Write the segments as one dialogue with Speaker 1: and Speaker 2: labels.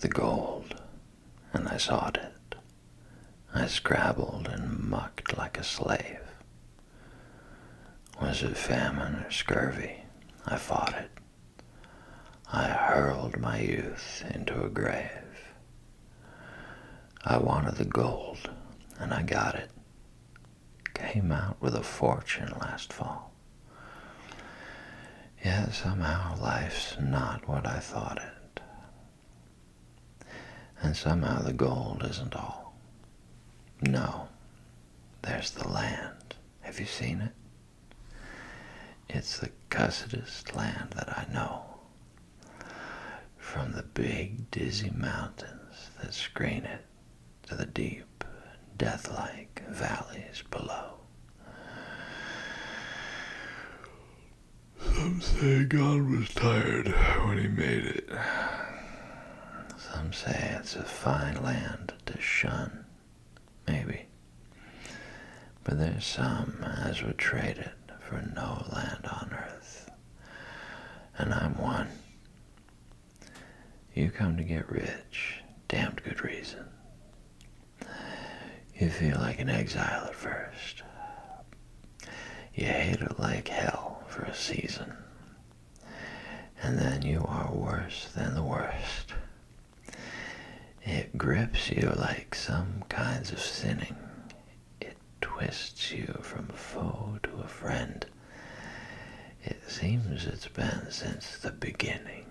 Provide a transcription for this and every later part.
Speaker 1: the gold, and I sought it. I scrabbled and mucked like a slave. Was it famine or scurvy? I fought it. I hurled my youth into a grave. I wanted the gold, and I got it. Came out with a fortune last fall. Yet somehow life's not what I thought it. And somehow the gold isn't all. No, there's the land. Have you seen it? It's the cussedest land that I know. From the big, dizzy mountains that screen it to the deep, death-like valleys below. Some say God was tired when he made it. Some say it's a fine land to shun, maybe. But there's some as would trade it for no land on earth. And I'm one. You come to get rich, damned good reason. You feel like an exile at first. You hate it like hell for a season. And then you are worse than the worst. It grips you like some kinds of sinning. It twists you from a foe to a friend. It seems it's been since the beginning.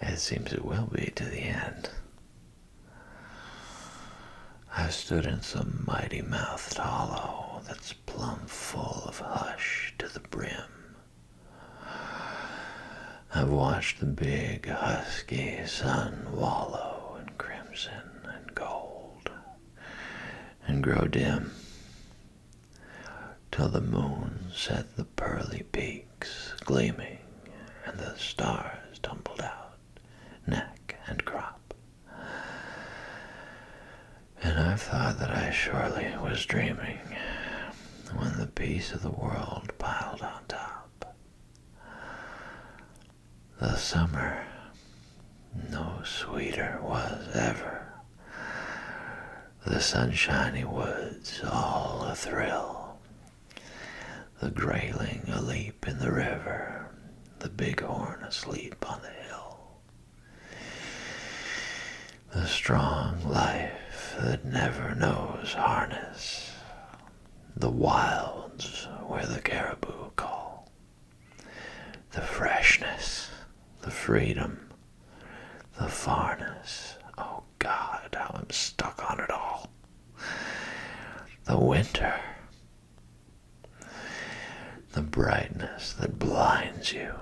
Speaker 1: It seems it will be to the end. I've stood in some mighty-mouthed hollow that's plumb full of hush to the brim. I've watched the big, husky sun wallow in crimson and gold and grow dim till the moon set the pearly peaks gleaming and the stars tumbled out, neck and crop. And I've thought that I surely was dreaming when the peace of the world piled on top. The summer, no sweeter was ever. The sunshiny woods all a thrill. The grayling a-leap in the river. The bighorn asleep on the hill. The strong life that never knows harness. The wilds where the caribou call. The freshness, the freedom, the farness. Oh God, how I'm stuck on it all. The winter. The brightness that blinds you.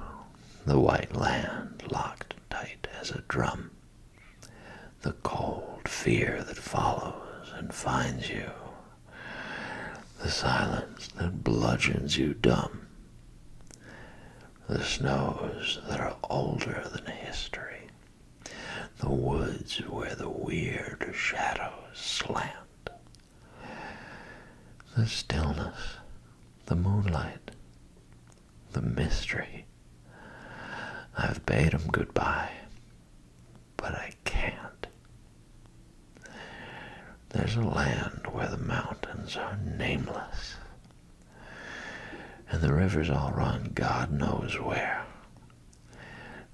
Speaker 1: The white land locked tight as a drum. The cold fear that follows and finds you. The silence that bludgeons you dumb. The snows that are older than history. The woods where the weird shadows slant. The stillness, the moonlight, the mystery. I've bade 'em goodbye, but I can't. There's a land where the mountains are nameless, and the rivers all run God knows where.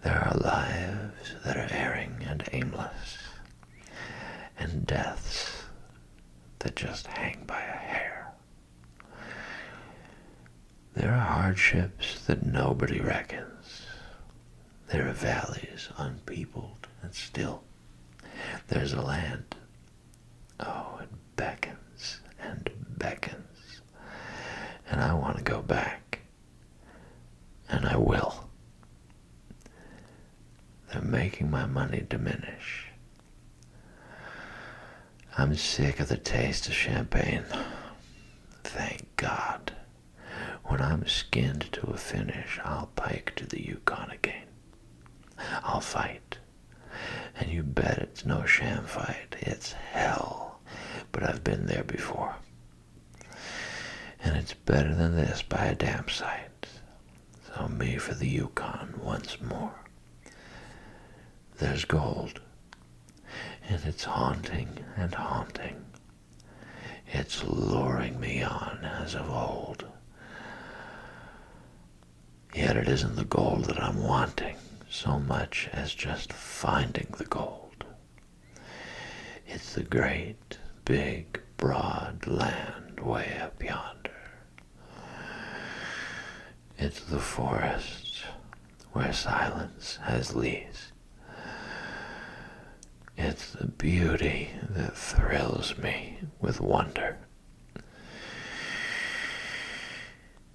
Speaker 1: There are lives that are erring and aimless, and deaths that just hang by a hair. There are hardships that nobody reckons. There are valleys unpeopled and still. There's a land. Oh, it beckons and beckons. And I want to go back. And I will. They're making my money diminish. I'm sick of the taste of champagne. Thank God. When I'm skinned to a finish, I'll pike to the Yukon again. I'll fight. And you bet it's no sham fight. It's hell. But I've been there before. And it's better than this by a damn sight. So me for the Yukon once more. there's gold, and it's haunting and haunting. It's luring me on as of old. Yet it isn't the gold that I'm wanting so much as just finding the gold. It's the great, big, broad land way up yonder. It's the forests where silence has leaves. It's the beauty that thrills me with wonder.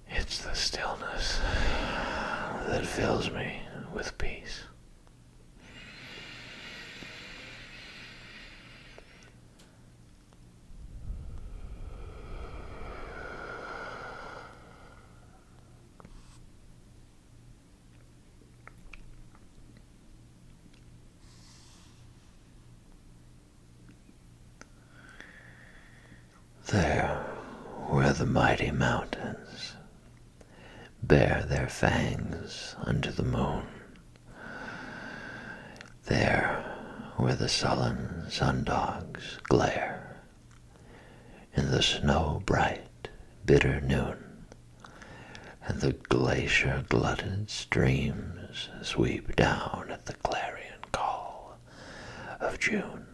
Speaker 1: It's the stillness that fills me with peace. There, where the mighty mountains bare their fangs unto the moon, there, where the sullen sundogs glare in the snow-bright, bitter noon, and the glacier-glutted streams sweep down at the clarion call of June.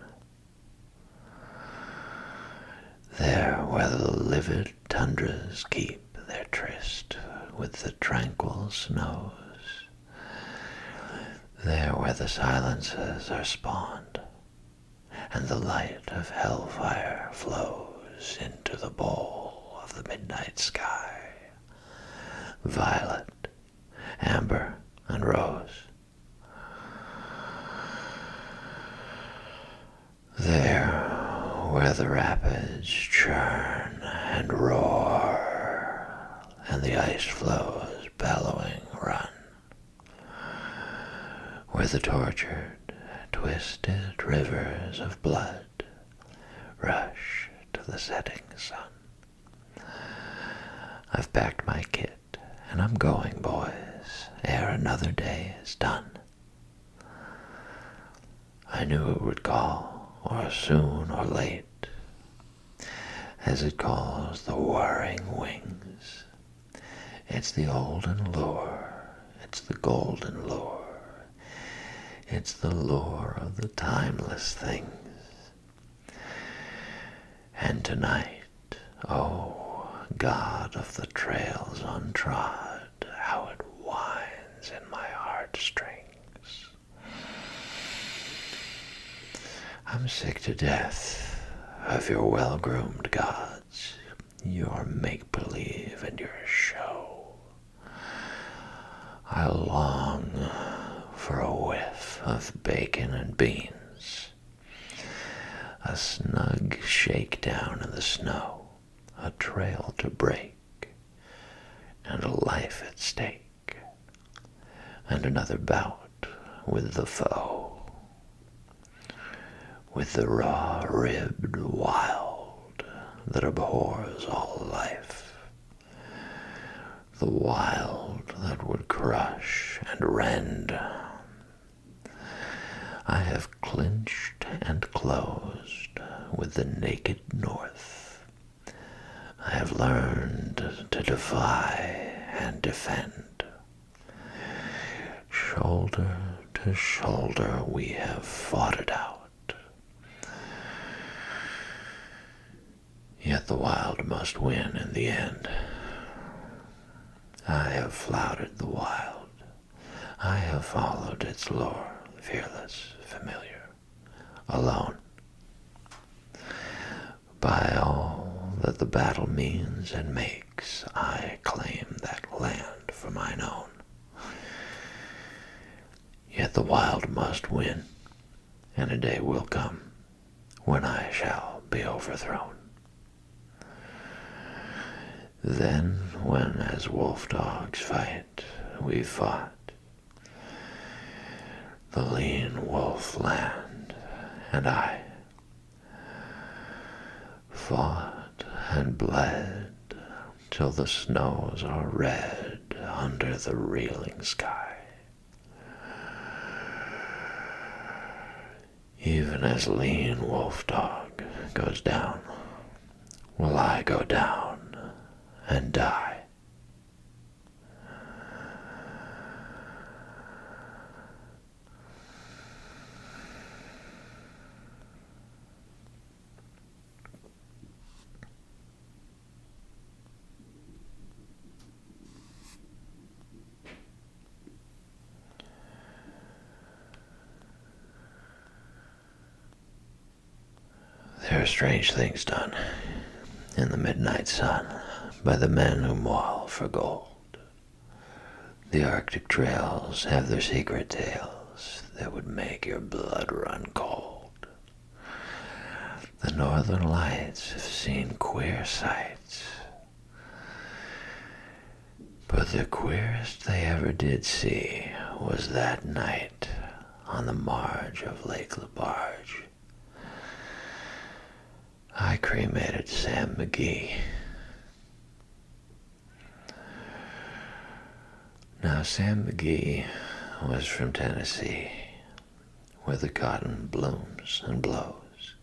Speaker 1: There where the livid tundras keep their tryst with the tranquil snows, there where the silences are spawned, and the light of hellfire flows into the bowl of the midnight sky, violet, amber, and rose. There where the rapids churn and roar, and the ice flows bellowing run, where the tortured, twisted rivers of blood rush to the setting sun. I've packed my kit, and I'm going, boys, ere another day is done. I knew it would call, or soon or late, as it calls the whirring wings. It's the olden lure, it's the golden lure, it's the lure of the timeless things. And tonight, oh, God of the trails untrod, how it winds in my heartstrings. I'm sick to death of your well-groomed gods, your make-believe and your show. I long for a whiff of bacon and beans, a snug shakedown in the snow, a trail to break, and a life at stake, and another bout with the foe. With the raw-ribbed wild that abhors all life, the wild that would crush and rend. I have clinched and closed with the naked north. I have learned to defy and defend. Shoulder to shoulder we have fought it out. Yet the wild must win in the end. I have flouted the wild. I have followed its lure, fearless, familiar, alone. By all that the battle means and makes, I claim that land for mine own. Yet the wild must win, and a day will come when I shall be overthrown. Then, when as wolf dogs fight, we fought, the lean wolf land and I fought and bled till the snows are red under the reeling sky. Even as lean wolf dog goes down, will I go down and die. There are strange things done in the midnight sun by the men who moil for gold. The Arctic trails have their secret tales that would make your blood run cold. The northern lights have seen queer sights, but the queerest they ever did see was that night on the marge of Lake Labarge. I cremated Sam McGee. Now, Sam McGee was from Tennessee, where the cotton blooms and blows.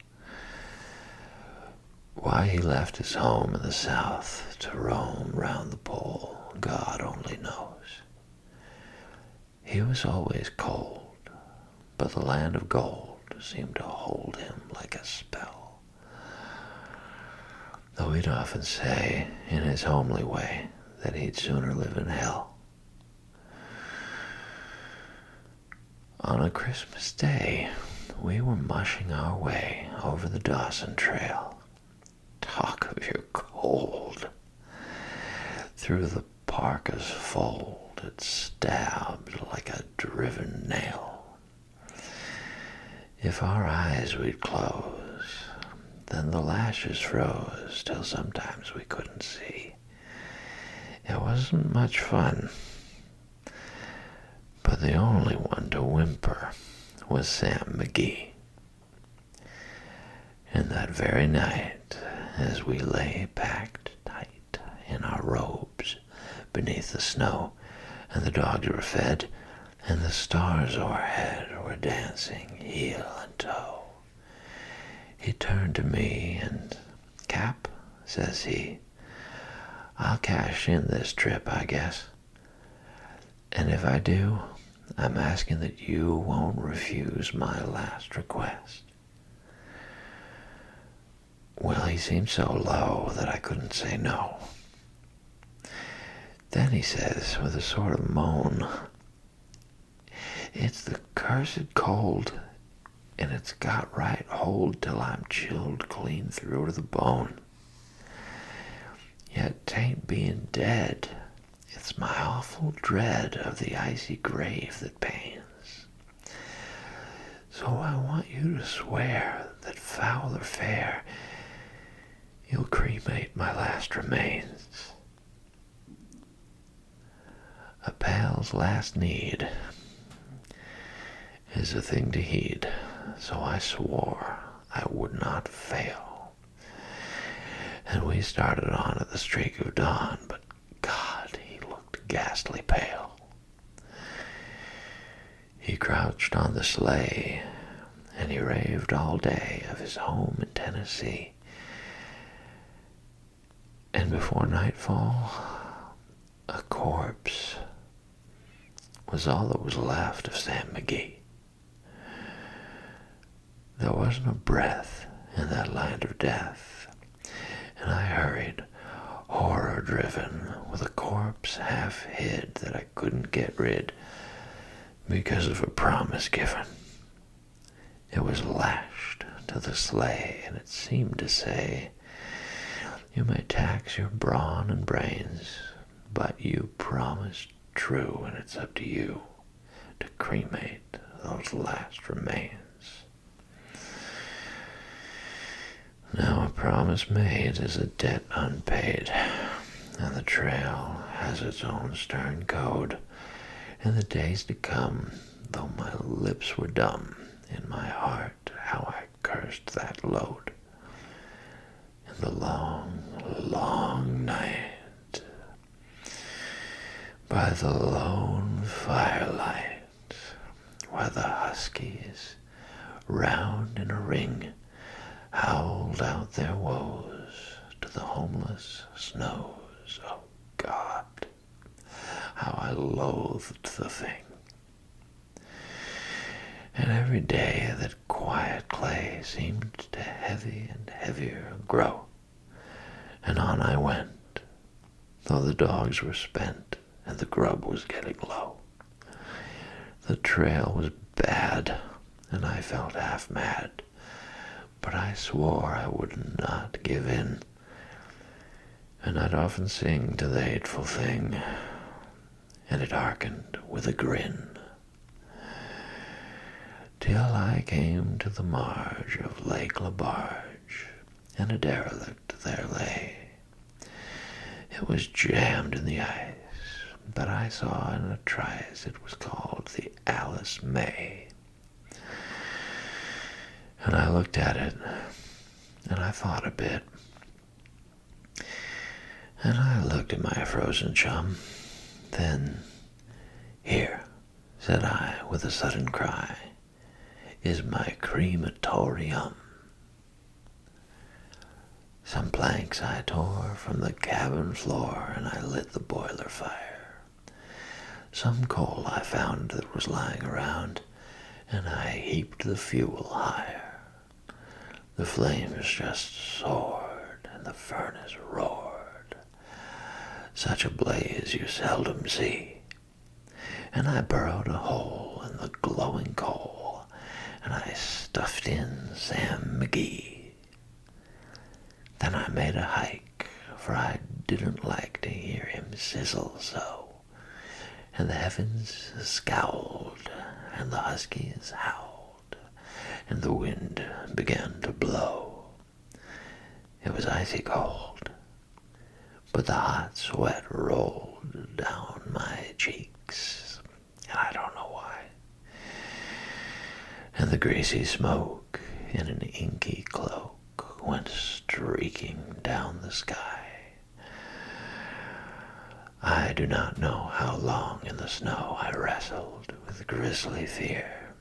Speaker 1: Why he left his home in the South to roam round the pole, God only knows. He was always cold, but the land of gold seemed to hold him like a spell. Though he'd often say, in his homely way, that he'd sooner live in hell. On a Christmas day, we were mushing our way over the Dawson Trail. Talk of your cold! Through the parka's fold, it stabbed like a driven nail. If our eyes we'd close, then the lashes froze till sometimes we couldn't see. It wasn't much fun, but the only one to whimper was Sam McGee. And that very night, as we lay packed tight in our robes beneath the snow, and the dogs were fed, and the stars o'erhead were dancing heel and toe, he turned to me and, "Cap," says he, "I'll cash in this trip, I guess. And if I do, I'm asking that you won't refuse my last request." Well, he seemed so low that I couldn't say no. Then he says, with a sort of moan, "It's the cursed cold, and it's got right hold till I'm chilled clean through to the bone. Yet 'tain't being dead, it's my awful dread of the icy grave that pains. So I want you to swear that foul or fair, you'll cremate my last remains." A pal's last need is a thing to heed, so I swore I would not fail. And we started on at the streak of dawn, but God, he looked ghastly pale. He crouched on the sleigh, and he raved all day of his home in Tennessee. And before nightfall, a corpse was all that was left of Sam McGee. There wasn't a breath in that land of death, and I hurried, horror-driven, with a corpse half hid that I couldn't get rid because of a promise given. It was lashed to the sleigh, and it seemed to say, "You may tax your brawn and brains, but you promised true, and it's up to you to cremate those last remains." Now a promise made is a debt unpaid, and the trail has its own stern code. In the days to come, though my lips were dumb, in my heart how I cursed that load. In the long, long night, by the lone firelight, where the huskies round in a ring, howled out their woes to the homeless snows. Oh God, how I loathed the thing. And every day that quiet clay seemed to heavy and heavier grow, and on I went, though the dogs were spent and the grub was getting low. The trail was bad, and I felt half mad, but I swore I would not give in, and I'd often sing to the hateful thing, and it hearkened with a grin. Till I came to the marge of Lake Labarge, and a derelict there lay. It was jammed in the ice, but I saw in a trice it was called the Alice May. And I looked at it, and I thought a bit, and I looked at my frozen chum. Then, "Here," said I with a sudden cry, "is my crematorium." Some planks I tore from the cabin floor, and I lit the boiler fire. Some coal I found that was lying around, and I heaped the fuel higher. The flames just soared, and the furnace roared, such a blaze you seldom see. And I burrowed a hole in the glowing coal, and I stuffed in Sam McGee. Then I made a hike, for I didn't like to hear him sizzle so, and the heavens scowled, and the huskies howled, and the wind began to blow. It was icy cold, but the hot sweat rolled down my cheeks, and I don't know why. And the greasy smoke in an inky cloak went streaking down the sky. I do not know how long in the snow I wrestled with grisly fear,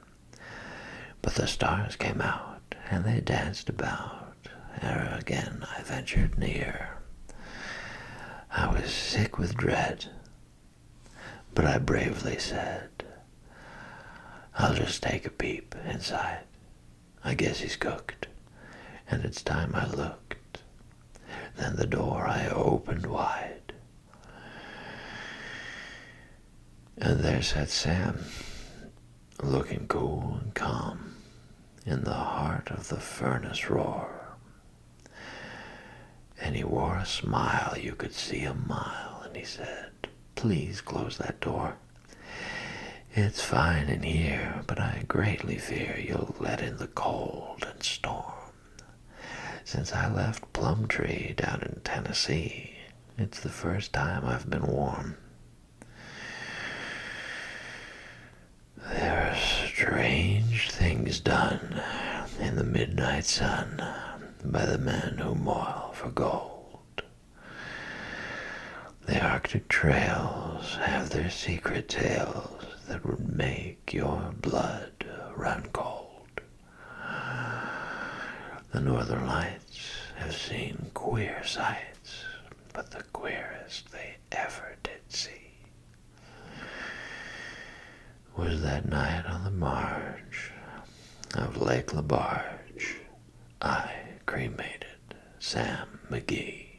Speaker 1: but the stars came out, and they danced about ere again I ventured near. I was sick with dread, but I bravely said, "I'll just take a peep inside. I guess he's cooked." And it's time I looked. Then the door I opened wide, and there sat Sam, looking cool and calm, in the heart of the furnace roar. And he wore a smile you could see a mile, and he said, "Please close that door. It's fine in here, but I greatly fear you'll let in the cold and storm. Since I left Plumtree down in Tennessee, it's the first time I've been warm. There are strange things done in the midnight sun by the men who moil for gold. The Arctic trails have their secret tales that would make your blood run cold. The Northern Lights have seen queer sights, but the queerest they ever did see was that night on the marge of Lake Labarge. I cremated Sam McGee.